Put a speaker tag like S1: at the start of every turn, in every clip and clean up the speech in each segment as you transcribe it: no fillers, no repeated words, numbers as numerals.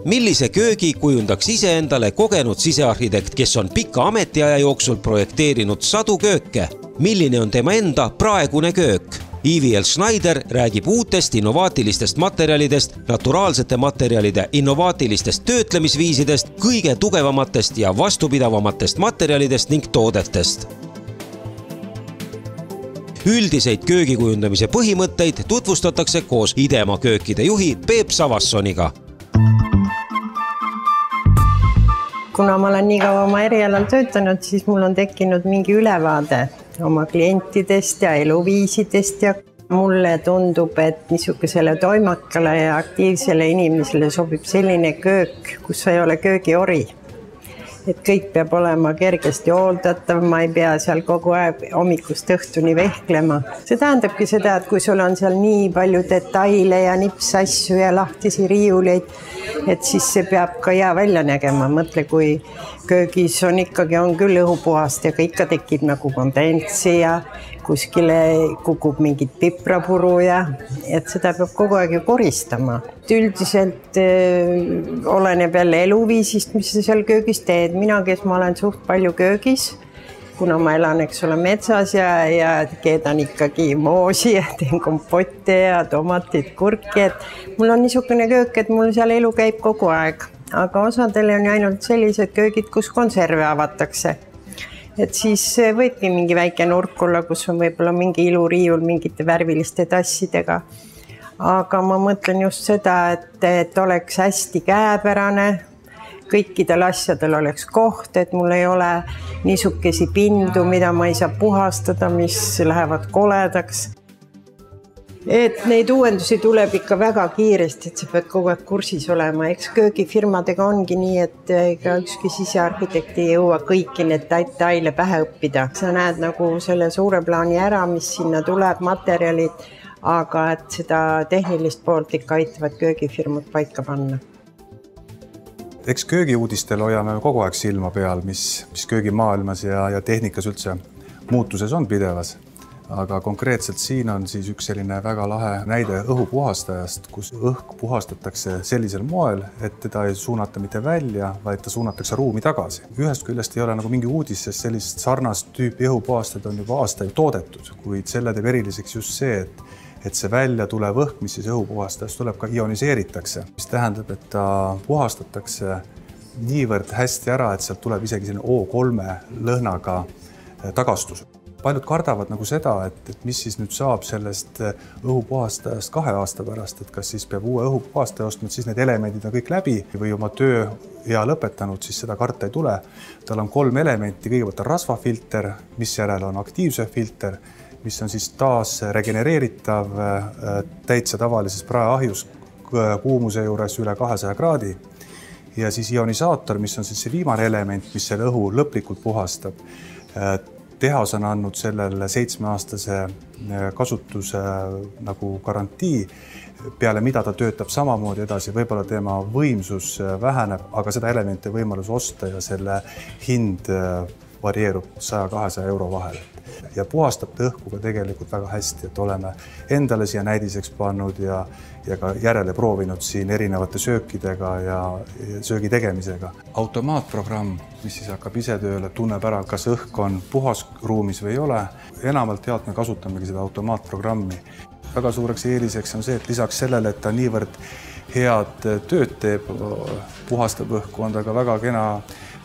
S1: Millise köögi kujundaks iseendale kogenud sisearhitekt, kes on pika ametiaja jooksul projekteerinud sadu kööke? Milline on tema enda praegune köök? EVL Schneider räägib uutest innovaatilistest materjalidest, naturaalsete materjalide innovaatilistest töötlemisviisidest, kõige tugevamatest ja vastupidavamatest materjalidest ning toodetest. Üldiseid köögikujundamise põhimõtteid tutvustatakse koos IDEMA köökide juhi Peep Savassoniga.
S2: Kuna ma olen nii kaua oma erialal töötanud, siis mul on tekkinud mingi ülevaade oma klientidest ja eluviisidest ja mulle tundub, et niisugusele toimakale ja aktiivsele inimesele sobib selline köök, kus ei ole köögiori. Et kõik peab olema kergesti hooldatav, ma ei pea seal kogu aeg hommikust õhtuni vehklema. See tähendabki seda, et kui sul on seal nii palju detaile ja nipsasju ja lahtisi riiuleid, et siis see peab ka hea välja nägema. Mõtle, kui köögis on küll õhupuhast ja ikka tekib nagu kondentsi ja kuskile kukub mingit piprapuru ja et seda peab kogu aeg ju koristama. Üldiselt oleneb jälle eluviisist, mis sa seal köögis teed. Mina, kes ma olen suht palju köögis, kuna ma elan, metsas ja keedan ikkagi moosi ja teen kompotte ja tomatit, kurki. Et mul on niisugune köök, et mul seal elu käib kogu aeg. Aga osadel on ainult sellised köögid, kus konserve avatakse. Et siis võibki mingi väike nurk olla, kus on võib-olla mingi iluriiul mingite värviliste tassidega. Aga ma mõtlen just seda, et oleks hästi käepärane, kõikidel asjadel oleks koht, et mul ei ole niisugesi pindu, mida ma ei saa puhastada, mis lähevad koledaks. Et neid uuendusi tuleb ikka väga kiiresti, et sa pead kogu aeg kursis olema. Eks köögifirmadega ongi nii, et ükski sisearhitekt ei jõua kõiki need detaile pähe õppida. Sa näed nagu selle suure plaani ära, mis sinna tuleb, materjalid, aga et seda tehnilist poolt ikka aitavad köögifirmad paika panna.
S3: Eks köögiuudistel hoiame kogu aeg silma peal, mis köögimaailmas ja tehnikas üldse muutuses on pidevas. Aga konkreetselt siin on siis üks selline väga lahe näide õhupuhastajast, kus õhk puhastatakse sellisel moel, et teda ei suunata mitte välja, vaid ta suunatakse ruumi tagasi. Ühest küljest ei ole nagu mingi uudis, sest sellist sarnast tüüpi õhupuhastajad on juba aastaid toodetud, kuid selle teeb eriliseks just see, et see välja tulev õhk, mis siis õhupuhastajast tuleb, ka ioniseeritakse, mis tähendab, et ta puhastatakse niivõrd hästi ära, et sealt tuleb isegi selline O3 lõhnaga tagastus. Paljud kardavad nagu seda, et mis siis nüüd saab sellest õhupuhastajast 2 aasta pärast, et kas siis peab uue õhupuhastaja ostma, et siis need elemendid on kõik läbi või oma töö ja lõpetanud, siis seda karta ei tule. Tal on 3 elementi, kõigepealt on rasvafilter, mis järel on aktiivse filter, mis on siis taas regenereeritav täitsa tavalises praeahjus kuumuse juures üle 200 kraadi ja siis ionisaator, mis on siis see viimane element, mis selle õhu lõplikult puhastab. Tehas on andnud sellele 7-aastase kasutuse nagu garantii, peale mida ta töötab samamoodi edasi, võib-olla tema võimsus väheneb, aga seda elemente võimalus osta ja selle hind varieerub 100-200 euro vahel. Ja puhastab ta õhku ka tegelikult väga hästi, et oleme endale siia näidiseks pannud ja ka järele proovinud siin erinevate söökidega ja söögi tegemisega. Automaatprogramm, mis siis hakkab ise tööle, tunneb ära, kas õhk on puhas ruumis või ei ole. Enamalt jaolt me kasutamegi seda automaatprogrammi. Väga suureks eeliseks on see, et lisaks sellele, et ta niivõrd head tööd teeb, puhastab õhku, on ta ka väga kena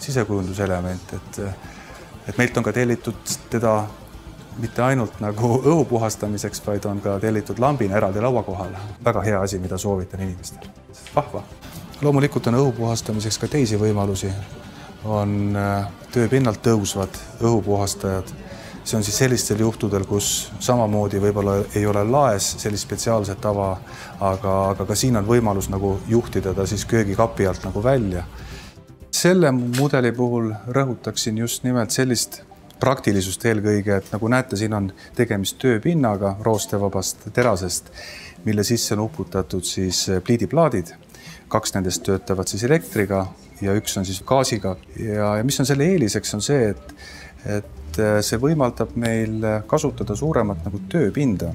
S3: sisekujunduselement, et meilt on ka tellitud teda mitte ainult nagu õhu puhastamiseks, vaid on ka tellitud lambina eraldi laua kohal. Väga hea asi, mida soovitan inimestel. Vahva. Loomulikult on õhu puhastamiseks ka teisi võimalusi. On tööpinnalt tõusvad õhupuhastajad. See on siis sellistel juhtudel, kus samamoodi võib-olla ei ole laes sellist spetsiaalset tava, aga ka siin on võimalus nagu juhtida ta siis köögikapi alt nagu välja. Selle mudeli puhul rõhutaksin just nimelt sellist praktilisust eelkõige, et nagu näete, siin on tegemist tööpinnaga roostevabast terasest, mille sisse on uputatud siis pliidiplaadid. 2 nendest töötavad siis elektriga ja 1 on siis gaasiga. Ja mis on selle eeliseks on see, et et see võimaldab meil kasutada suuremat nagu tööpinda.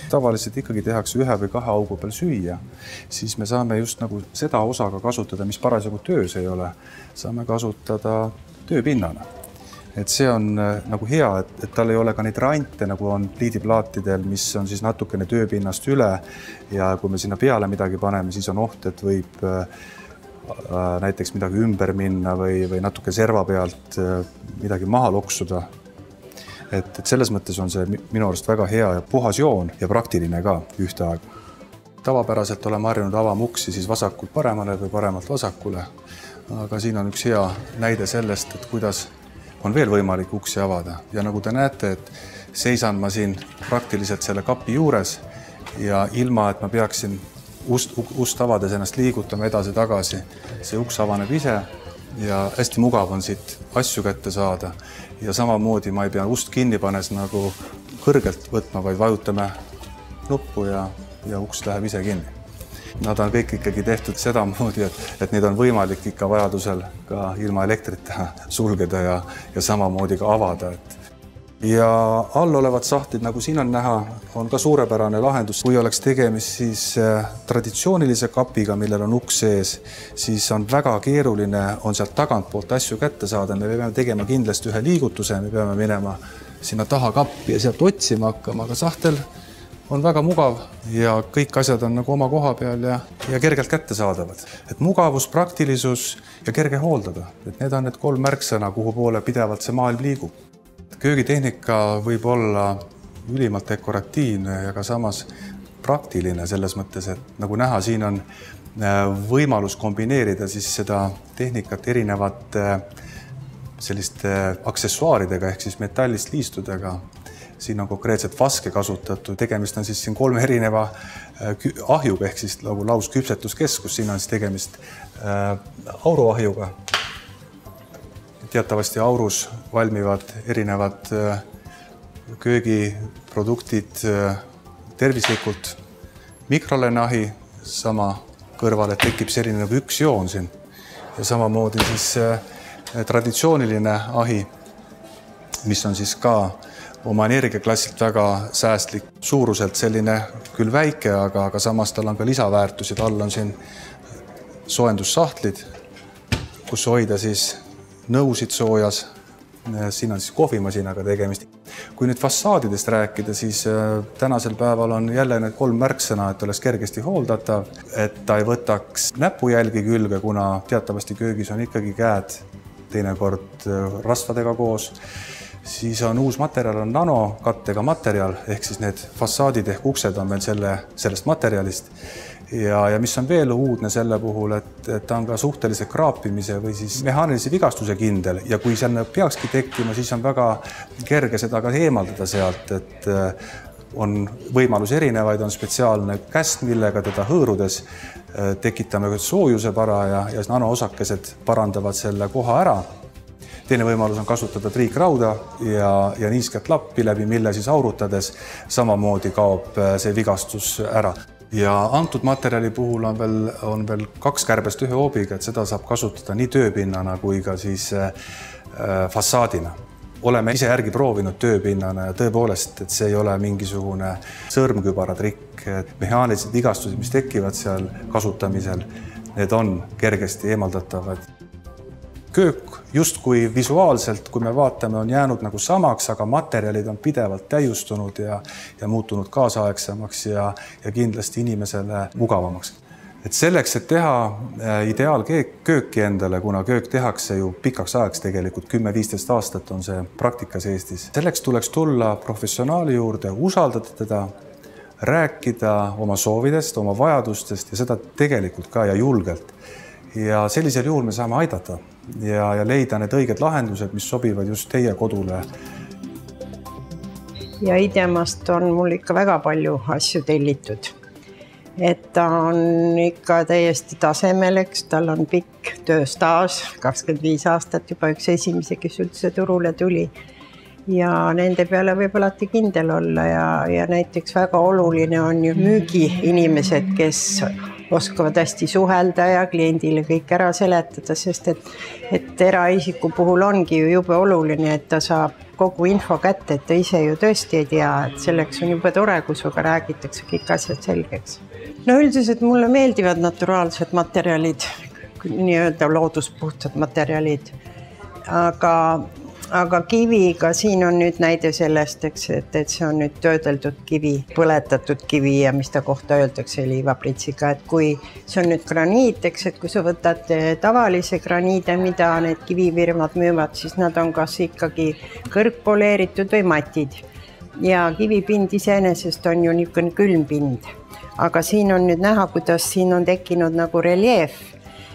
S3: Tavaliselt ikkagi tehakse 1 või 2 augu peal süüa, siis me saame just nagu seda osa ka kasutada, mis parasjagu töös ei ole, saame kasutada tööpinnana. Et see on nagu hea, et tal ei ole ka neid rante, nagu on pliidiplaatidel, mis on siis natukene tööpinnast üle ja kui me sinna peale midagi paneme, siis on oht, et võib näiteks midagi ümber minna või natuke serva pealt midagi maha loksuda. Et selles mõttes on see minu arust väga hea ja puhas joon ja praktiline ka ühtaegu. Tavapäraselt oleme harjunud avama uksi siis vasakult paremale või paremalt vasakule, aga siin on üks hea näide sellest, et kuidas on veel võimalik uksi avada ja nagu te näete, et seisan ma siin praktiliselt selle kapi juures ja ilma, et ma peaksin ust avades ennast liigutama edasi-tagasi, see uks avaneb ise ja hästi mugav on siit asju kätte saada ja samamoodi ma ei pea ust kinni panes nagu kõrgelt võtma, vaid vajutame nuppu ja uks läheb ise kinni. Nad on kõik ikkagi tehtud sedamoodi, et neid on võimalik ikka vajadusel ka ilma elektrita sulgeda ja samamoodi ka avada. Ja all olevad sahtlid, nagu siin on näha, on ka suurepärane lahendus. Kui oleks tegemist siis traditsioonilise kapiga, millel on uks sees, siis on väga keeruline on sealt tagantpoolt asju kätte saada. Me peame tegema kindlasti ühe liigutuse, me peame minema sinna taha kappi ja sealt otsima hakkama, aga sahtel on väga mugav ja kõik asjad on nagu oma koha peal ja kergelt kätte saadavad. Et mugavus, praktilisus ja kerge hooldada. Et need on need 3 märksõna, kuhu poole pidevalt see maailm liigub. Köögitehnika võib olla ülimalt dekoratiivne ja ka samas praktiline selles mõttes, et nagu näha, siin on võimalus kombineerida siis seda tehnikat erinevate selliste aksessuaaridega ehk siis metallist liistudega. Siin on konkreetselt vaske kasutatud, tegemist on siis siin 3 erineva ahjuga ehk siis nagu lausküpsetuskeskus, siin on siis tegemist auruahjuga. Teatavasti aurus valmivad erinevad köögiproduktid tervislikult. Mikrolaineahi sama kõrvale tekib selline nagu üks joon siin ja samamoodi siis traditsiooniline ahi, mis on siis ka oma energiaklassilt väga säästlik, suuruselt selline küll väike, aga samas tal on ka lisaväärtused. All on siin soojendussahtlid, kus hoida siis nõusid soojas. Siin on siis kohvimasinaga tegemist. Kui nüüd fassaadidest rääkida, siis tänasel päeval on jälle need 3 märksõna, et oleks kergesti hooldatav, et ta ei võtaks näpujälgi külge, kuna teatavasti köögis on ikkagi käed teinekord rasvadega koos. Siis on uus materjal, on nanokattega materjal, ehk siis need fassaadid ehk uksed on meil sellest materjalist. Ja mis on veel uudne selle puhul, et ta on ka suhtelise kraapimise või siis mehaanilise vigastuse kindel ja kui seal peakski tekkima, siis on väga kerge seda ka eemaldada sealt, et on võimalus erinevaid, on spetsiaalne käst, millega teda hõõrudes tekitame soojuse para ja nanoosakesed parandavad selle koha ära. Teine võimalus on kasutada triikrauda ja niisket lappi läbi, mille siis aurutades samamoodi kaob see vigastus ära. Ja antud materjali puhul on veel 2 kärbest 1 hoobiga, et seda saab kasutada nii tööpinnana kui ka siis fassaadina. Oleme ise järgi proovinud tööpinnana ja tõepoolest, et see ei ole mingisugune sõrmkübara trikk. Mehaanilised vigastused, mis tekivad seal kasutamisel, need on kergesti eemaldatavad. Köök justkui visuaalselt, kui me vaatame, on jäänud nagu samaks, aga materjalid on pidevalt täiustunud ja muutunud kaasaegsemaks ja kindlasti inimesele mugavamaks. Et selleks, et teha ideaalkööki endale, kuna köök tehakse ju pikaks ajaks tegelikult, 10-15 aastat on see praktikas Eestis. Selleks tuleks tulla professionaali juurde, usaldada teda, rääkida oma soovidest, oma vajadustest ja seda tegelikult ka ja julgelt. Ja sellisel juhul me saame aidata ja leida need õiged lahendused, mis sobivad just teie kodule.
S2: Ja Idemast on mul ikka väga palju asju tellitud. Et ta on ikka täiesti tasemel, eks tal on pikk tööstaaž, 25 aastat juba üks esimese, kes üldse turule tuli. Ja nende peale võib alati kindel olla ja näiteks väga oluline on ju müügiinimesed, kes oskavad hästi suhelda ja kliendile kõik ära seletada, sest et eraisiku puhul ongi ju jube oluline, et ta saab kogu info kätte, et ta ise ju tõesti ei tea, et selleks on jube tore, kui suga räägitakse kõik asjad selgeks. No üldiselt mulle meeldivad naturaalsed materjalid, nii-öelda looduspuhtad materjalid, aga kiviga siin on nüüd näide sellest, et see on nüüd töödeldud kivi, põletatud kivi ja mis ta kohta öeldakse liivapritsiga, et kui see on nüüd graniit, et kui sa võtad tavalise graniide, mida need kivifirmad müüvad, siis nad on kas ikkagi kõrgpoleeritud või matid. Ja kivipind iseenesest on ju niisugune külm pind, aga siin on nüüd näha, kuidas siin on tekkinud nagu reljeef,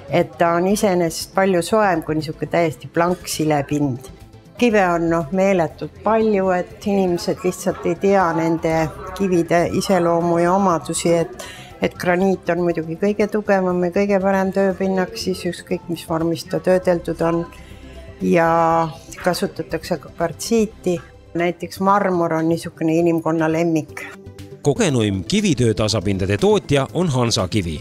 S2: et ta on iseenesest palju soem kui niisugune täiesti blank silepind. Kive on meeletult palju, et inimesed lihtsalt ei tea nende kivide iseloomu ja omadusi, et graniit on muidugi kõige tugevam ja kõige parem tööpinnaks, siis ükskõik mis vormis ta töödeldud on ja kasutatakse ka kvartsiiti. Näiteks marmor on niisugune inimkonna lemmik.
S1: Kogenuim kivitöö tasapindade tootja on Hansakivi.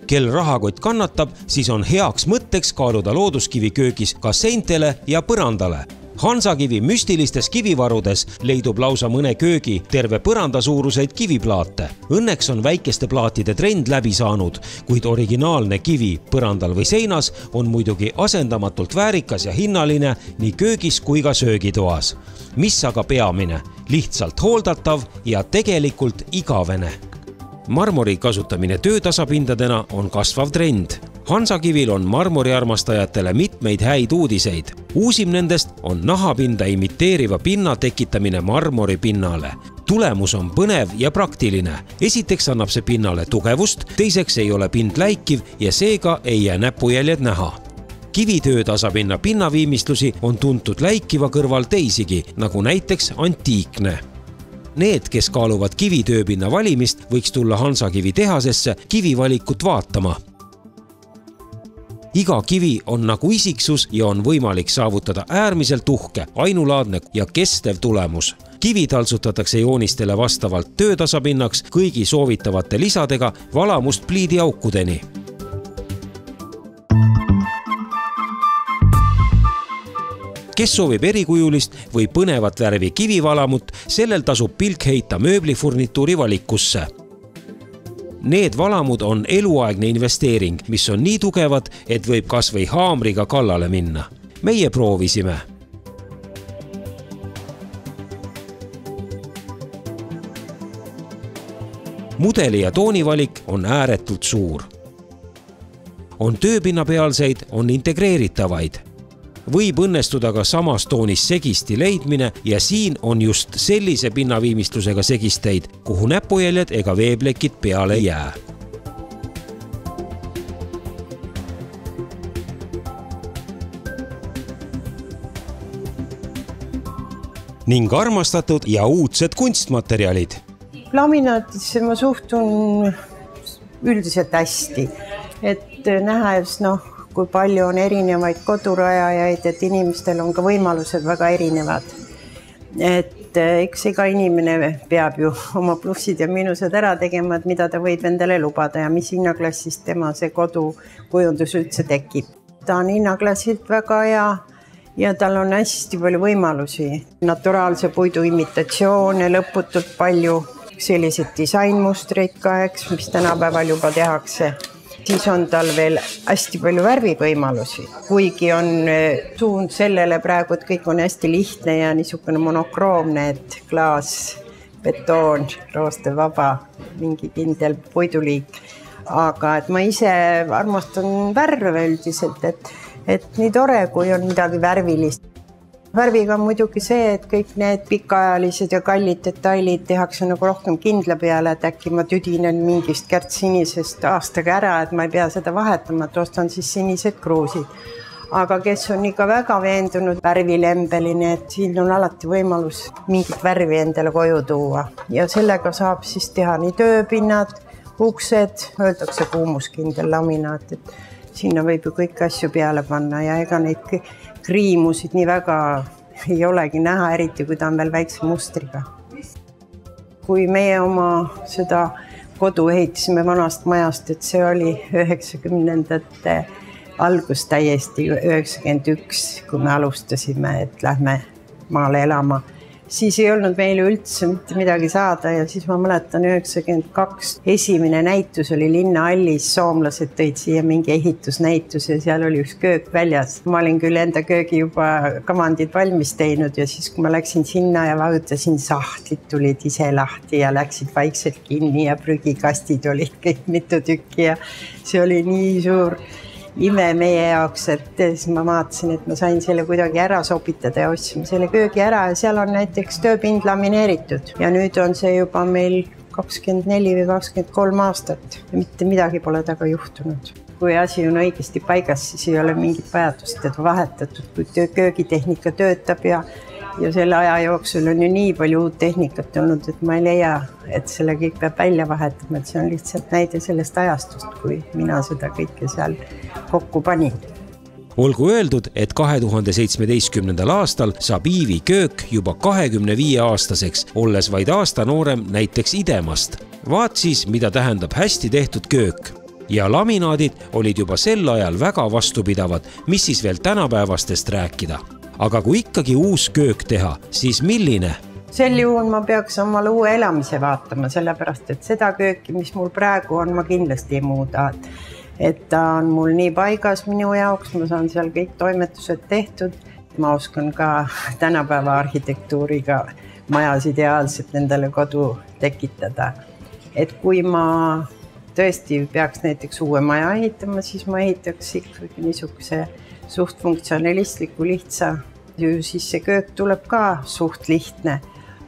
S1: Kel rahakott kannatab, siis on heaks mõtteks kaaluda looduskivi köögis ka seintele ja põrandale. Hansakivi müstilistes kivivarudes leidub lausa mõne köögi terve põranda suuruseid kiviplaate. Õnneks on väikeste plaatide trend läbi saanud, kuid originaalne kivi põrandal või seinas on muidugi asendamatult väärikas ja hinnaline nii köögis kui ka söögitoas. Mis aga peamine, lihtsalt hooldatav ja tegelikult igavene. Marmori kasutamine töötasapindadena on kasvav trend. Hansakivil on marmoriarmastajatele mitmeid häid uudiseid. Uusim nendest on nahapinda imiteeriva pinna tekitamine marmori pinnale. Tulemus on põnev ja praktiline. Esiteks annab see pinnale tugevust, teiseks ei ole pind läikiv ja seega ei jää näpujäljed näha. Kivitöö tasapinna pinnaviimistlusi on tuntud läikiva kõrval teisigi, nagu näiteks antiikne. Need, kes kaaluvad kivitööpinna valimist, võiks tulla Hansakivi tehasesse kivivalikut vaatama. Iga kivi on nagu isiksus ja on võimalik saavutada äärmiselt uhke, ainulaadne ja kestev tulemus. Kivi taltsutatakse joonistele vastavalt töötasapinnaks kõigi soovitavate lisadega valamust pliidiaukudeni. Kes soovib erikujulist või põnevat värvi kivivalamut, sellel tasub pilk heita mööblifurnituuri valikusse. Need valamud on eluaegne investeering, mis on nii tugevad, et võib kas või haamriga kallale minna. Meie proovisime. Mudeli ja toonivalik on ääretult suur. On tööpinnapealseid, on integreeritavaid. Võib õnnestuda ka samas toonis segisti leidmine ja siin on just sellise pinnaviimistlusega segisteid, kuhu näpujäljed ega veeplekid peale jää. Ning armastatud ja uudsed kunstmaterjalid.
S2: Laminaatisse ma suhtun üldiselt hästi, et nähes kui palju on erinevaid kodurajajaid, et inimestel on ka võimalused väga erinevad. Et eks iga inimene peab ju oma plussid ja miinused ära tegema, et mida ta võib endale lubada ja mis hinnaklassist tema see kodukujundus üldse tekib. Ta on hinnaklassilt väga hea ja tal on hästi palju võimalusi. Naturaalse puidu imitatsioone lõputult palju, sellised disainmustreid ka, mis tänapäeval juba tehakse. Siis on tal veel hästi palju värvivõimalusi, kuigi on suund sellele praegu, et kõik on hästi lihtne ja niisugune monokroomne, et klaas, betoon, roostevaba, mingi kindel puiduliik. Aga et ma ise armastan värve üldiselt, et nii tore, kui on midagi värvilist. Värviga on muidugi see, et kõik need pikaajalised ja kallid detailid tehakse nagu rohkem kindla peale, et äkki ma tüdinen mingist kärtsinisest aastaga ära, et ma ei pea seda vahetama, et ostan siis sinised kruusid. Aga kes on ikka väga veendunud värvilembeline, et siin on alati võimalus mingit värvi endale koju tuua. Ja sellega saab siis teha nii tööpinnad, uksed, öeldakse kuumuskindel laminaat, et sinna võib ju kõik asju peale panna ja ega neid kriimusid nii väga ei olegi näha, eriti kui ta on veel väikse mustriga. Kui meie oma seda kodu ehitasime vanast majast, et see oli 90ndate algus täiesti, 91, kui me alustasime, et lähme maale elama. Siis ei olnud meile üldse mitte midagi saada ja siis ma mäletan 92. Esimene näitus oli Linnahallis, soomlased tõid siia mingi ehitusnäitus ja seal oli üks köök väljas. Ma olin küll enda köögi juba kavandid valmis teinud ja siis kui ma läksin sinna ja vajutasin, sahtlid tulid ise lahti ja läksid vaikselt kinni ja prügikastid olid kõik mitu tükki ja see oli nii suur ime meie jaoks, et siis ma vaatasin, et ma sain selle kuidagi ära sobitada ja ostsime selle köögi ära ja seal on näiteks tööpind lamineeritud ja nüüd on see juba meil 24 või 23 aastat ja mitte midagi pole taga juhtunud. Kui asi on õigesti paigas, siis ei ole mingit vajadust, et vahetatud, kui köögitehnika töötab ja selle aja jooksul on ju nii palju uut tehnikat olnud, et ma ei leia, et selle kõik peab välja vahetama, et see on lihtsalt näide sellest ajastust, kui mina seda kõike seal kokku panin.
S1: Olgu öeldud, et 2017. aastal saab Iivi köök juba 25-aastaseks, olles vaid aasta noorem näiteks Idemast. Vaat siis, mida tähendab hästi tehtud köök. Ja laminaadid olid juba sel ajal väga vastupidavad, mis siis veel tänapäevastest rääkida. Aga kui ikkagi uus köök teha, siis milline?
S2: Sel juhul ma peaks omale uue elamise vaatama, sellepärast, et seda kööki, mis mul praegu on, ma kindlasti ei muuda. Et ta on mul nii paigas minu jaoks, ma saan seal kõik toimetused tehtud. Ma oskan ka tänapäeva arhitektuuriga majas ideaalselt nendele kodu tekitada. Et kui ma tõesti peaks näiteks uue maja ehitama, siis ma ehitaks ikkagi niisuguse suht funktsionalistliku lihtsa, siis see köök tuleb ka suht lihtne,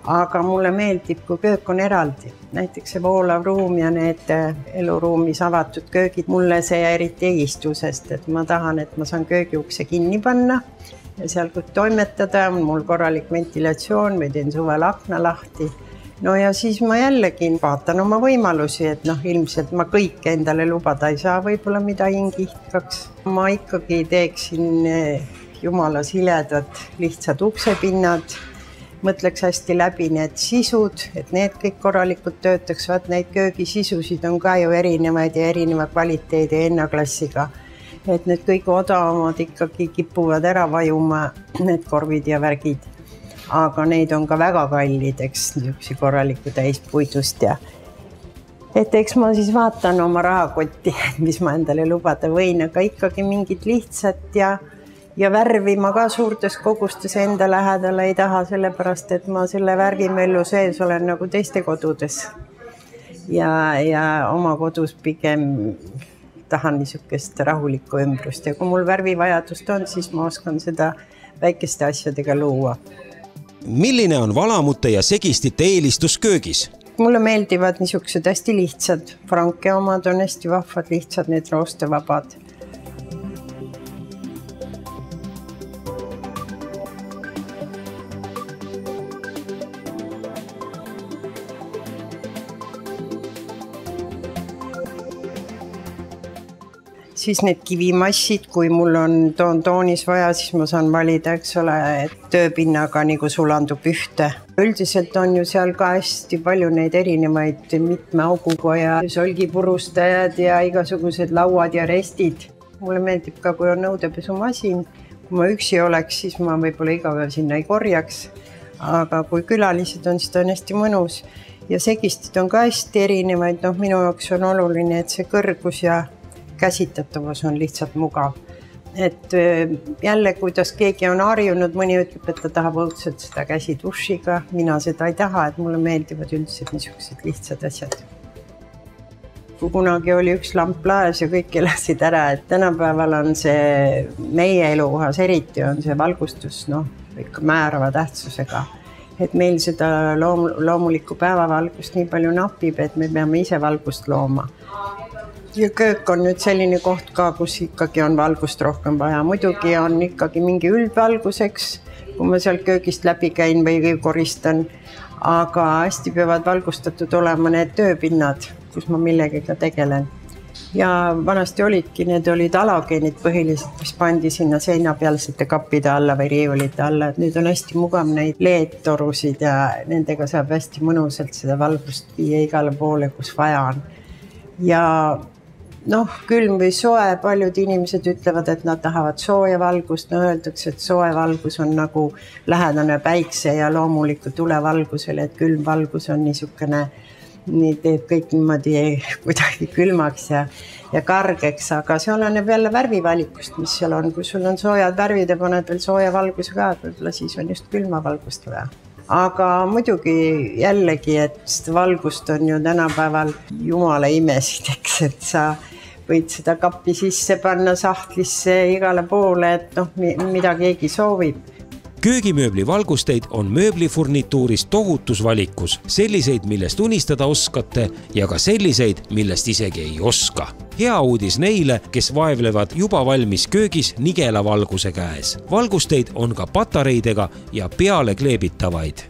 S2: aga mulle meeldib, kui köök on eraldi. Näiteks see voolav ruum ja need eluruumis avatud köögid, mulle see eriti ei istu, sest et ma tahan, et ma saan köögiukse kinni panna ja seal kui toimetada, on mul korralik ventilatsioon, või teen suvel akna lahti. No ja siis ma jällegi vaatan oma võimalusi, et ilmselt ma kõike endale lubada ei saa, võib-olla mida hingihtaks. Ma ikkagi teeksin jumala siledad, lihtsad uksepinnad, mõtleks hästi läbi need sisud, et need kõik korralikult töötaks, vaat neid köögisisusid on ka ju erinevaid ja erineva kvaliteedi ennaklassiga. Et need kõik odavamad ikkagi kipuvad ära vajuma, need korvid ja värgid. Aga neid on ka väga kallid, eks niisugusi korraliku täispuidust ja et eks ma siis vaatan oma rahakotti, mis ma endale lubada võin, aga ikkagi mingid lihtsat ja värvi ma ka suurtes kogustes enda lähedale ei taha, sellepärast, et ma selle värvimöllu sees olen nagu teiste kodudes ja oma kodus pigem tahan niisugust rahulikku ümbrust ja kui mul värvivajadust on, siis ma oskan seda väikeste asjadega luua.
S1: Milline on valamute ja segistite eelistus köögis?
S2: Mulle meeldivad niisugused hästi lihtsad. Franke omad on hästi vahvad, lihtsad, need roostevabad. Siis need kivimassid, kui mul on toonis vaja, siis ma saan valida, eks ole, et tööpinnaga nagu sulandub ühte. Üldiselt on ju seal ka hästi palju neid erinevaid mitme auguga ja solgipurustajad ja igasugused lauad ja restid. Mulle meeldib ka, kui on nõudepesumasin. Kui ma üksi oleks, siis ma võib-olla iga päev sinna ei korjaks. Aga kui külalised on, siis ta on hästi mõnus. Ja segistid on ka hästi erinevaid. Minu jaoks on oluline, et see kõrgus ja käsitatavus on lihtsalt mugav. Et jälle, kuidas keegi on harjunud, mõni ütleb, et ta tahab õudselt seda käsidušiga. Mina seda ei taha, et mulle meeldivad üldiselt niisugused lihtsad asjad. Kui kunagi oli üks lamp laes ja kõik elasid ära, et tänapäeval on see meie elukohas eriti on see valgustus ikka määrava tähtsusega. Et meil seda loomulikku päevavalgust nii palju napib, et me peame ise valgust looma. Ja köök on nüüd selline koht ka, kus ikkagi on valgust rohkem vaja. Muidugi on ikkagi mingi üldvalguseks, kui ma seal köögist läbi käin või koristan, aga hästi peavad valgustatud olema need tööpinnad, kus ma millegagi tegelen. ja vanasti olidki, need olid halogeenid põhiliselt, mis pandi sinna seinapealsete kappide alla või riiulite alla, et nüüd on hästi mugav neid LED-torusid ja nendega saab hästi mõnusalt seda valgust viia igale poole, kus vaja on. Ja külm või soe, paljud inimesed ütlevad, et nad tahavad sooja valgust, öeldakse, et soe valgus on nagu lähedane päikse ja loomuliku tulevalgusele, et külm valgus on niisugune, nii teeb kõik niimoodi kuidagi külmaks ja kargeks, aga see oleneb jälle värvivalikust, mis seal on. Kui sul on soojad värvid ja paned veel sooja valguse ka, võib-olla siis on just külma valgust vaja. Aga muidugi jällegi, et valgust on ju tänapäeval jumala imesid, eks, et sa võid seda kappi sisse panna sahtlisse igale poole, et mida keegi soovib.
S1: Köögimööbli valgusteid on mööblifurnituuris tohutus valikus, selliseid, millest unistada oskate ja ka selliseid, millest isegi ei oska. Hea uudis neile, kes vaevlevad juba valmis köögis nigela valguse käes. Valgusteid on ka patareidega ja peale kleebitavaid.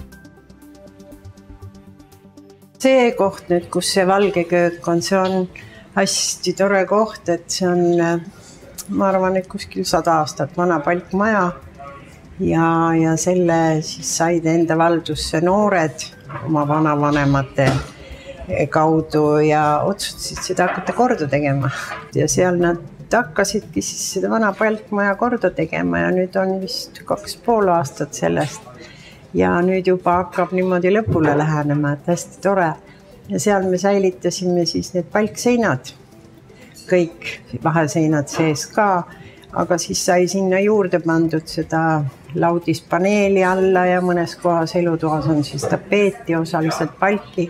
S1: See koht nüüd, kus see valge köök on, see on hästi tore koht, et see on, ma arvan, et kuskil 100 aastat vana palkmaja. Ja selle siis said enda valdusse noored oma vanavanemate kaudu ja otsustasid seda hakata korda tegema. Ja seal nad hakkasidki siis seda vana palkmaja korda tegema ja nüüd on vist 2,5 aastat sellest. Ja nüüd juba hakkab niimoodi lõpule lähenema, et hästi tore. Ja seal me säilitasime siis need palkseinad, kõik vaheseinad sees ka, aga siis sai sinna juurde pandud seda laudispaneeli alla ja mõnes kohas elutoas on siis tapeeti osaliselt palki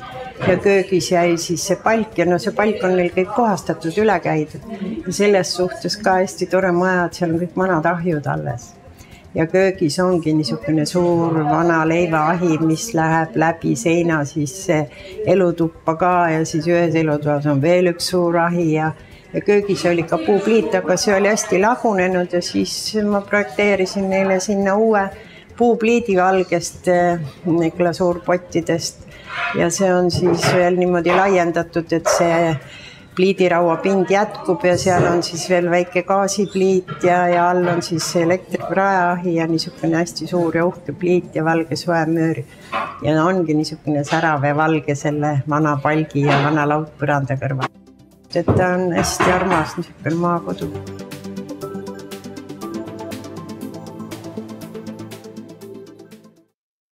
S1: ja köögis jäi siis see palk ja see palk on neil kõik kohastatud, üle käidud. Ja selles suhtes ka hästi tore maja, et seal on kõik vanad ahjud alles. Ja köögis ongi niisugune suur vana leivaahi, mis läheb läbi seina siis elutuppa ka ja siis ühes elutoas on veel üks suur ahi ja köögis oli ka puupliit, aga see oli hästi lagunenud ja siis ma projekteerisin neile sinna uue puupliidi valgest glasuurpottidest ja see on siis veel niimoodi laiendatud, et see pliidiraua pind jätkub ja seal on siis veel väike gaasipliit ja all on siis elektripraahi ja niisugune hästi suur ja uhke pliit ja valge soemöör ja ongi niisugune särav ja valge selle vana palgi ja vana laudpõranda kõrval. Et ta on hästi armas niisugune maakodu.